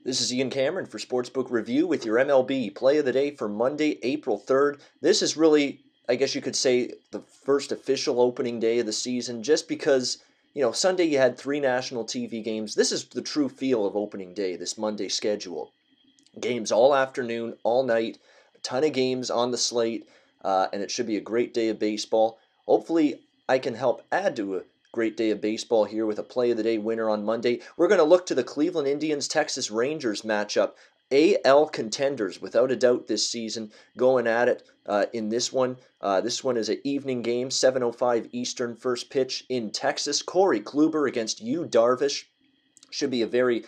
This is Ian Cameron for Sportsbook Review with your MLB Play of the Day for Monday, April 3rd. This is really, I guess you could say, the first official opening day of the season just because, Sunday you had 3 national TV games. This is the true feel of opening day, this Monday schedule. Games all afternoon, all night, a ton of games on the slate, and it should be a great day of baseball. Hopefully, I can help add to a great day of baseball here with a Play of the Day winner on Monday. We're going to look to the Cleveland Indians Texas Rangers matchup. AL contenders, without a doubt, this season, going at it in this one. This one is an evening game, 7:05 Eastern, first pitch in Texas. Corey Kluber against Yu Darvish. Should be a very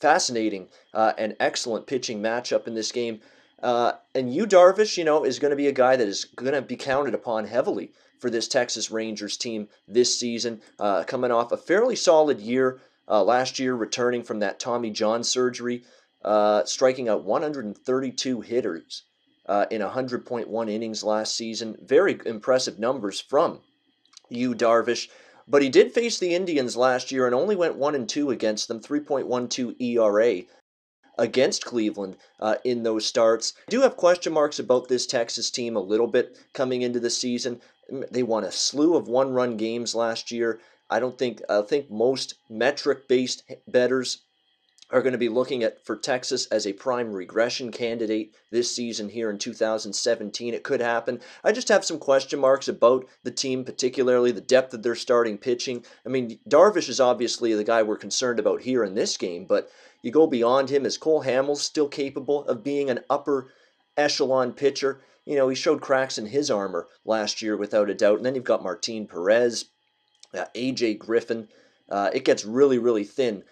fascinating and excellent pitching matchup in this game. And Yu Darvish, is going to be a guy that is going to be counted upon heavily for this Texas Rangers team this season, coming off a fairly solid year last year, returning from that Tommy John surgery, striking out 132 hitters in 100.1 innings last season. Very impressive numbers from Yu Darvish. But he did face the Indians last year and only went 1-2 against them, 3.12 ERA against Cleveland in those starts. I do have question marks about this Texas team a little bit coming into the season. They won a slew of one-run games last year. I think most metric-based bettors are going to be looking at for Texas as a prime regression candidate this season here in 2017. It could happen. I just have some question marks about the team, particularly the depth of their starting pitching. I mean, Darvish is obviously the guy we're concerned about here in this game, but you go beyond him. Is Cole Hamels still capable of being an upper echelon pitcher? He showed cracks in his armor last year without a doubt. And then you've got Martin Perez, AJ Griffin. It gets really, really thin,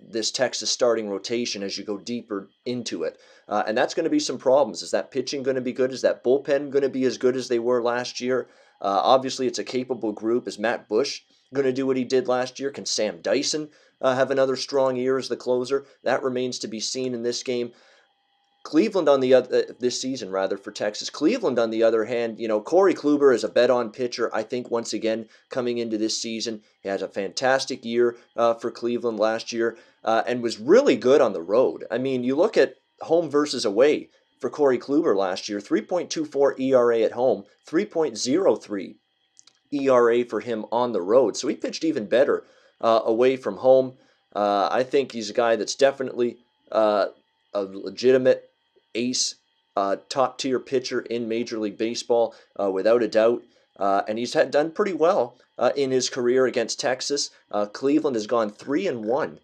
this Texas starting rotation as you go deeper into it. And that's going to be some problems. Is that pitching going to be good? Is that bullpen going to be as good as they were last year? Obviously, it's a capable group. Is Matt Bush going to do what he did last year? Can Sam Dyson have another strong year as the closer? That remains to be seen in this game. Cleveland on the other this season, rather, for Texas. Cleveland on the other hand, Corey Kluber is a bet-on pitcher. I think once again coming into this season, he has a fantastic year for Cleveland last year and was really good on the road. I mean, you look at home versus away for Corey Kluber last year: 3.24 ERA at home, 3.03 ERA for him on the road. So he pitched even better away from home. I think he's a guy that's definitely a legitimate ace, top-tier pitcher in Major League Baseball, without a doubt. And he's done pretty well in his career against Texas. Cleveland has gone 3-1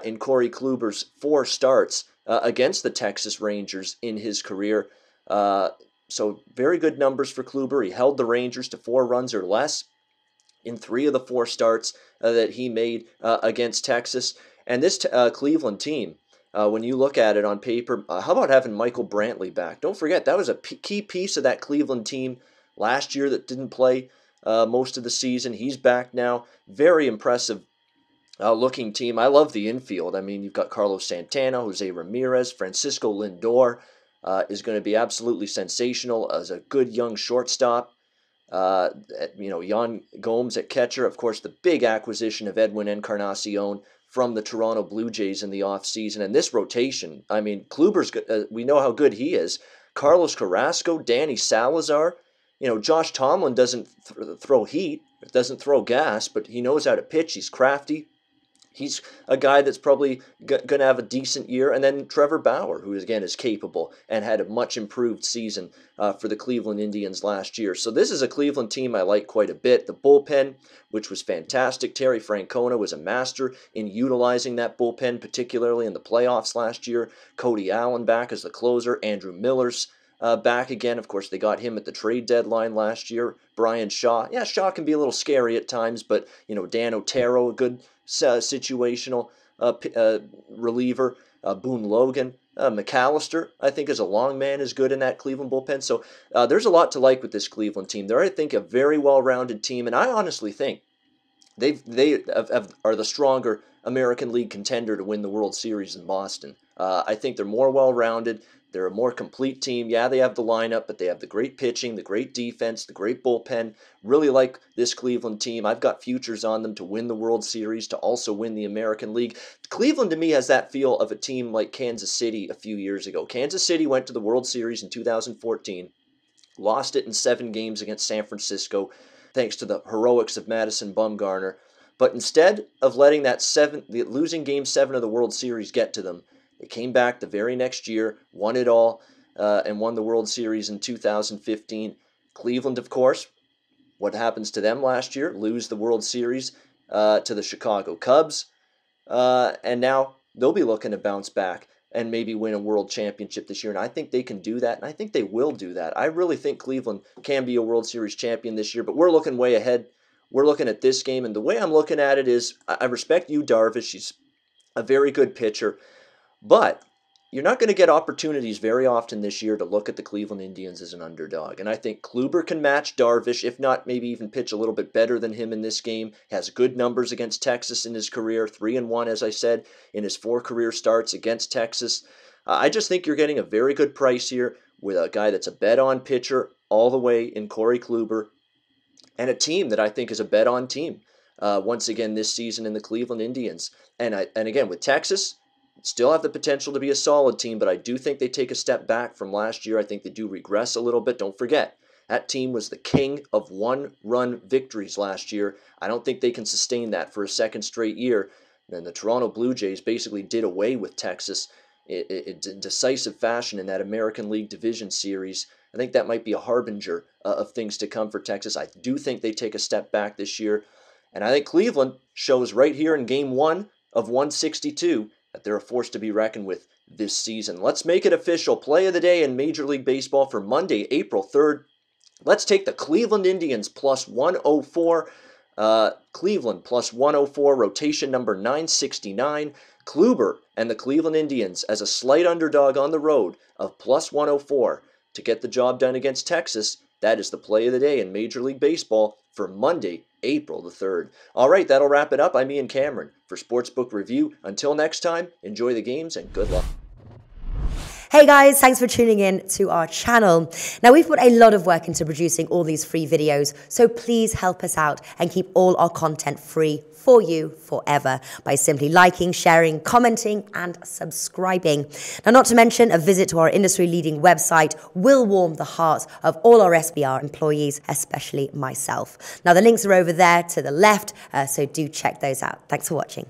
in Corey Kluber's 4 starts against the Texas Rangers in his career. So very good numbers for Kluber. He held the Rangers to 4 runs or less in 3 of the 4 starts that he made against Texas. And this Cleveland team, when you look at it on paper, how about having Michael Brantley back? Don't forget, that was a key piece of that Cleveland team last year that didn't play most of the season. He's back now. Very impressive looking team. I love the infield. I mean, you've got Carlos Santana, Jose Ramirez, Francisco Lindor is going to be absolutely sensational as a good young shortstop. Yan Gomes at catcher. Of course, the big acquisition of Edwin Encarnacion from the Toronto Blue Jays in the offseason. And this rotation, I mean, Kluber's, we know how good he is. Carlos Carrasco, Danny Salazar. Josh Tomlin doesn't throw heat, doesn't throw gas, but he knows how to pitch. He's crafty. He's a guy that's probably going to have a decent year. And then Trevor Bauer, who again is capable and had a much improved season for the Cleveland Indians last year. So this is a Cleveland team I like quite a bit. The bullpen, which was fantastic. Terry Francona was a master in utilizing that bullpen, particularly in the playoffs last year. Cody Allen back as the closer. Andrew Miller's back again. Of course, they got him at the trade deadline last year. Bryan Shaw. Yeah, Shaw can be a little scary at times, but, Dan Otero, a good situational reliever. Boone Logan. McAllister, I think, as a long man, is good in that Cleveland bullpen. So there's a lot to like with this Cleveland team. They're, I think, a very well-rounded team, and I honestly think they are the stronger American League contender to win the World Series in Boston. I think they're more well-rounded. They're a more complete team. Yeah, they have the lineup, but they have the great pitching, the great defense, the great bullpen. Really like this Cleveland team. I've got futures on them to win the World Series, to also win the American League. Cleveland, to me, has that feel of a team like Kansas City a few years ago. Kansas City went to the World Series in 2014, lost it in 7 games against San Francisco, thanks to the heroics of Madison Bumgarner. But instead of letting losing Game 7 of the World Series get to them, they came back the very next year, won it all, and won the World Series in 2015. Cleveland, of course, what happens to them last year? Lose the World Series to the Chicago Cubs. And now they'll be looking to bounce back and maybe win a world championship this year. And I think they can do that, and I think they will do that. I really think Cleveland can be a World Series champion this year, but we're looking way ahead. We're looking at this game, and the way I'm looking at it is I respect Yu Darvish. He's a very good pitcher. But you're not going to get opportunities very often this year to look at the Cleveland Indians as an underdog. And I think Kluber can match Darvish, if not maybe even pitch a little bit better than him in this game. Has good numbers against Texas in his career, 3-1, as I said, in his 4 career starts against Texas. I just think you're getting a very good price here with a guy that's a bet-on pitcher all the way in Corey Kluber, and a team that I think is a bet-on team once again this season in the Cleveland Indians. And again, with Texas, still have the potential to be a solid team, but I do think they take a step back from last year. I think they do regress a little bit. Don't forget, that team was the king of 1-run victories last year. I don't think they can sustain that for a second straight year. And the Toronto Blue Jays basically did away with Texas in decisive fashion in that American League Division Series. I think that might be a harbinger of things to come for Texas. I do think they take a step back this year. And I think Cleveland shows right here in Game 1 of 162 that they're a force to be reckoned with this season. Let's make it official. Play of the day in Major League Baseball for Monday, April 3rd. Let's take the Cleveland Indians plus 104. Cleveland plus 104, rotation number 969. Kluber and the Cleveland Indians as a slight underdog on the road of plus 104 to get the job done against Texas. That is the play of the day in Major League Baseball for Monday, April the 3rd. All right, that'll wrap it up. I'm Ian Cameron for Sportsbook Review. Until next time, enjoy the games and good luck. Hey guys, thanks for tuning in to our channel. Now, we've put a lot of work into producing all these free videos, so please help us out and keep all our content free for you forever by simply liking, sharing, commenting, and subscribing. Now, not to mention, a visit to our industry-leading website will warm the hearts of all our SBR employees, especially myself. Now, the links are over there to the left, so do check those out. Thanks for watching.